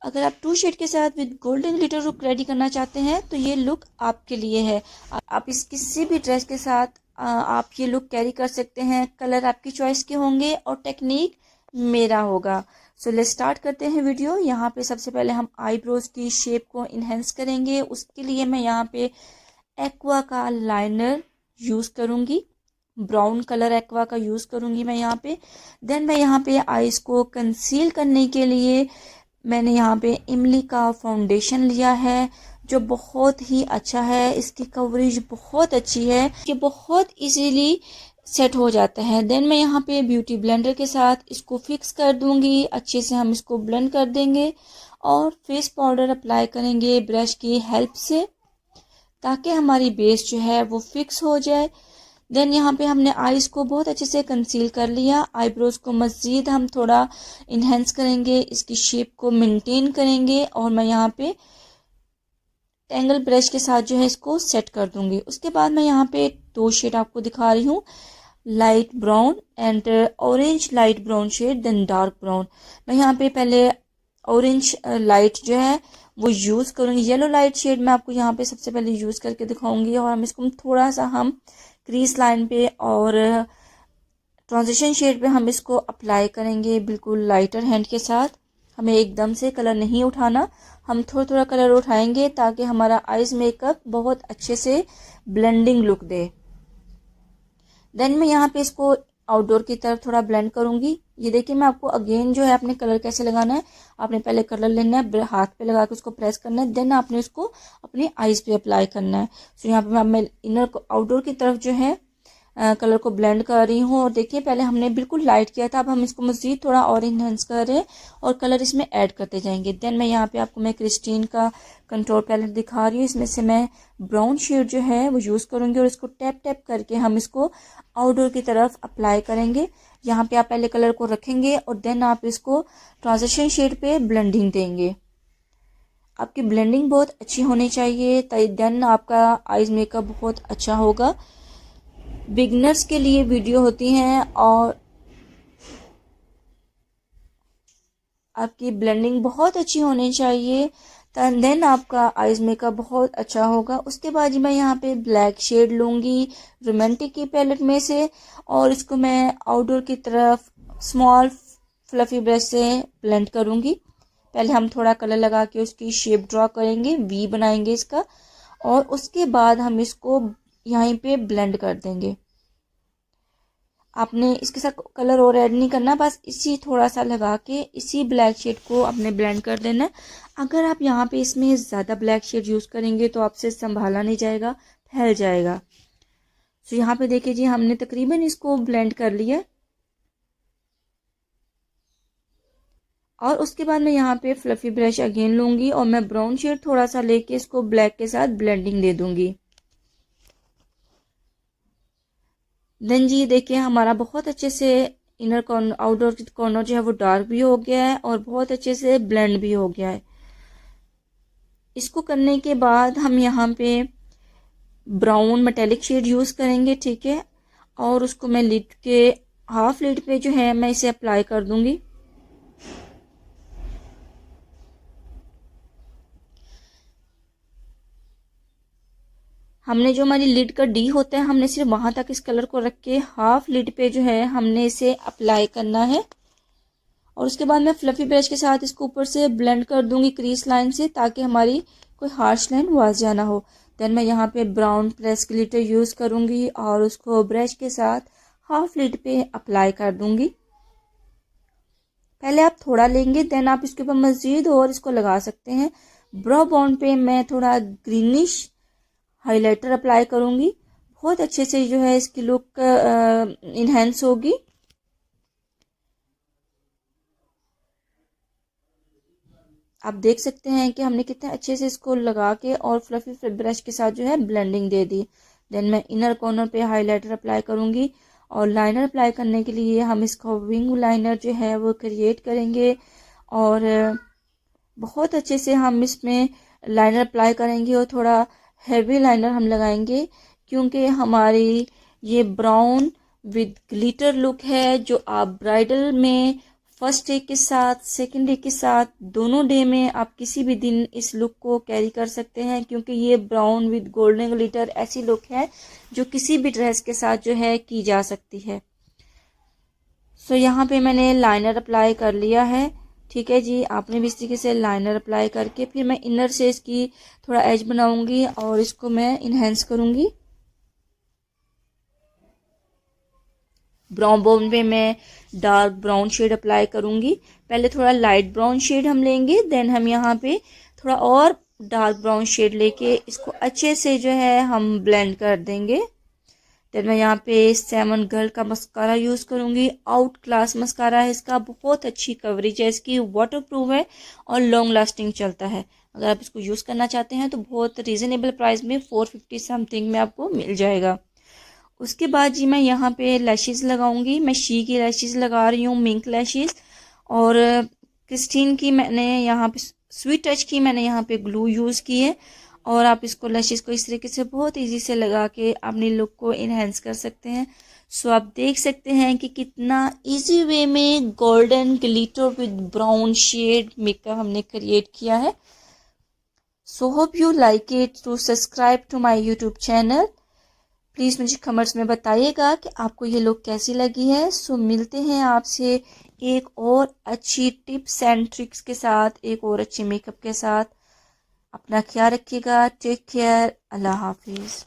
अगर आप to shade के साथ with golden glitter look ready करना चाहते हैं तो ये लुक आपके लिए है। आप इस किसी भी ड्रेस के साथ आप ये लुक कैरी कर सकते हैं। कलर आपकी चॉइस के होंगे और टेक्निक मेरा होगा। सो लेट्स स्टार्ट करते हैं वीडियो। यहाँ पे सबसे पहले हम आईब्रोज की शेप को इन्हेंस करेंगे। उसके लिए मैं यहाँ पे एक्वा का लाइनर यूज़ करूँगी, ब्राउन कलर एक्वा का यूज़ करूँगी मैं यहाँ पे। देन मैं यहाँ पे आईज को कंसील करने के लिए मैंने यहाँ पे इमली का फाउंडेशन लिया है, जो बहुत ही अच्छा है। इसकी कवरेज बहुत अच्छी है, ये बहुत इजीली सेट हो जाता है। देन मैं यहाँ पे ब्यूटी ब्लेंडर के साथ इसको फिक्स कर दूंगी। अच्छे से हम इसको ब्लेंड कर देंगे और फेस पाउडर अप्लाई करेंगे ब्रश की हेल्प से, ताकि हमारी बेस जो है वो फिक्स हो जाए। देन यहाँ पे हमने आईज को बहुत अच्छे से कंसील कर लिया। आईब्रोज को मज़ीद हम थोड़ा इन्हेंस करेंगे, इसकी शेप को मेंटेन करेंगे और मैं यहाँ पे टेंगल ब्रश के साथ जो है इसको सेट कर दूंगी। उसके बाद मैं यहाँ पे दो शेड आपको दिखा रही हूँ, light brown and orange light brown shade, then dark brown. मैं यहाँ पे पहले ऑरेंज लाइट जो है वो यूज़ करूँगी। येलो लाइट शेड मैं आपको यहाँ पे सबसे पहले यूज़ करके दिखाऊंगी और हम इसको थोड़ा सा हम क्रीज लाइन पे और ट्रांजिशन शेड पे हम इसको अप्लाई करेंगे बिल्कुल लाइटर हैंड के साथ। हमें एकदम से कलर नहीं उठाना, हम थोड़ा थोड़ा कलर उठाएंगे ताकि हमारा आईज मेकअप बहुत अच्छे से ब्लेंडिंग लुक दे। देन मैं यहाँ पे इसको आउटडोर की तरफ थोड़ा ब्लेंड करूंगी। ये देखिए मैं आपको अगेन जो है अपने कलर कैसे लगाना है। आपने पहले कलर लेना है, हाथ पे लगा के उसको प्रेस करना है, देन आपने उसको अपनी आईज पे अप्लाई करना है। सो यहाँ पे मैं इनर आउटडोर की तरफ जो है कलर को ब्लेंड कर रही हूँ। और देखिए पहले हमने बिल्कुल लाइट किया था, अब हम इसको मज़ीद थोड़ा और इन्हेंस कर रहे हैं और कलर इसमें ऐड करते जाएंगे। देन मैं यहाँ पे आपको मैं क्रिस्टीन का कंट्रोल पैलेट दिखा रही हूँ। इसमें से मैं ब्राउन शेड जो है वो यूज़ करूँगी और इसको टैप टैप करके हम इसको आउटडोर की तरफ अप्लाई करेंगे। यहाँ पे आप पहले कलर को रखेंगे और देन आप इसको ट्रांजिशन शेड पे ब्लेंडिंग देंगे। आपकी ब्लेंडिंग बहुत अच्छी होनी चाहिए, देन आपका आईज मेकअप बहुत अच्छा होगा। बिगनर्स के लिए वीडियो होती हैं और आपकी ब्लेंडिंग बहुत अच्छी होनी चाहिए, देन आपका आईज मेकअप बहुत अच्छा होगा। उसके बाद मैं यहाँ पे ब्लैक शेड लूँगी रोमांटिक की पैलेट में से और इसको मैं आउटडोर की तरफ स्मॉल फ्लफी ब्रश से ब्लेंड करूँगी। पहले हम थोड़ा कलर लगा के उसकी शेप ड्रॉ करेंगे, वी बनाएंगे इसका, और उसके बाद हम इसको यहीं पे ब्लेंड कर देंगे। आपने इसके साथ कलर और ऐड नहीं करना, बस इसी थोड़ा सा लगा के इसी ब्लैक शेड को आपने ब्लेंड कर देना है। अगर आप यहाँ पे इसमें ज़्यादा ब्लैक शेड यूज़ करेंगे तो आपसे संभाला नहीं जाएगा, फैल जाएगा। तो यहाँ पे देखिए जी हमने तकरीबन इसको ब्लेंड कर लिया और उसके बाद मैं यहाँ पे फ्लफी ब्रश अगेन लूँगी और मैं ब्राउन शेड थोड़ा सा लेके इसको ब्लैक के साथ ब्लेंडिंग दे दूँगी। देन जी देखिए हमारा बहुत अच्छे से इनर कॉर्नर आउटडोर कॉर्नर जो है वो डार्क भी हो गया है और बहुत अच्छे से ब्लेंड भी हो गया है। इसको करने के बाद हम यहाँ पे ब्राउन मेटेलिक शेड यूज़ करेंगे, ठीक है, और उसको मैं लिड के हाफ लिड पे जो है मैं इसे अप्लाई कर दूंगी। हमने जो हमारी लिड का डी होता है हमने सिर्फ वहां तक इस कलर को रख के हाफ लिड पे जो है हमने इसे अप्लाई करना है और उसके बाद मैं फ्लफी ब्रश के साथ इसको ऊपर से ब्लेंड कर दूंगी क्रीज लाइन से, ताकि हमारी कोई हार्श लाइन वाजिया ना हो। देन मैं यहाँ पे ब्राउन प्रेस ग्लिटर यूज़ करूंगी और उसको ब्रश के साथ हाफ लिड पे अप्लाई कर दूंगी। पहले आप थोड़ा लेंगे, देन आप इसके ऊपर मज़ीद और इसको लगा सकते हैं। ब्रो बोन पे मैं थोड़ा ग्रीनिश हाइलाइटर अप्लाई करूंगी, बहुत अच्छे से जो है इसकी लुक इन्हेंस होगी। आप देख सकते हैं कि हमने कितने अच्छे से इसको लगा के और फ्लफी ब्रश के साथ जो है ब्लेंडिंग दे दी। देन मैं इनर कॉर्नर पे हाइलाइटर अप्लाई करूंगी और लाइनर अप्लाई करने के लिए हम इसका विंग लाइनर जो है वो क्रिएट करेंगे और बहुत अच्छे से हम इसमें लाइनर अप्लाई करेंगे और थोड़ा हैवी लाइनर हम लगाएंगे, क्योंकि हमारी ये ब्राउन विद ग्लिटर लुक है जो आप ब्राइडल में फर्स्ट डे के साथ सेकंड डे के साथ दोनों डे में आप किसी भी दिन इस लुक को कैरी कर सकते हैं, क्योंकि ये ब्राउन विद गोल्डन ग्लिटर ऐसी लुक है जो किसी भी ड्रेस के साथ जो है की जा सकती है। सो यहाँ पे मैंने लाइनर अप्लाई कर लिया है। ठीक है जी, आपने भी इस तरीके से लाइनर अप्लाई करके फिर मैं इनर से इसकी थोड़ा एज बनाऊंगी और इसको मैं इन्हेंस करूंगी। ब्राउन बोन पे मैं डार्क ब्राउन शेड अप्लाई करूंगी। पहले थोड़ा लाइट ब्राउन शेड हम लेंगे, देन हम यहाँ पे थोड़ा और डार्क ब्राउन शेड लेके इसको अच्छे से जो है हम ब्लेंड कर देंगे। देन मैं यहाँ पे सेवन गर्ल का मस्कारा यूज़ करूंगी। आउट क्लास मस्कारा है इसका, बहुत अच्छी कवरेज है इसकी, वाटर प्रूफ है और लॉन्ग लास्टिंग चलता है। अगर आप इसको यूज़ करना चाहते हैं तो बहुत रीज़नेबल प्राइस में 450 समथिंग में आपको मिल जाएगा। उसके बाद जी मैं यहाँ पे लैशेज़ लगाऊंगी। मैं शी की लैशेज़ लगा रही हूँ, मिंक लैशेज़, और क्रिस्टीन की मैंने यहाँ पे स्वीट टच की मैंने यहाँ पे ग्लू यूज़ की है। और आप इसको लैशेज़ को इस तरीके से बहुत इजी से लगा के अपनी लुक को इन्हेंस कर सकते हैं। सो आप देख सकते हैं कि कितना इजी वे में golden glitter with brown shade makeup हमने क्रिएट किया है। So hope you like it. To subscribe to my YouTube channel, please मुझे कमेंट्स में बताइएगा कि आपको ये लुक कैसी लगी है। सो मिलते हैं आपसे एक और अच्छी टिप्स एंड ट्रिक्स के साथ, एक और अच्छे मेकअप के साथ। अपना ख्याल रखिएगा। Take care. अल्लाह हाफिज़।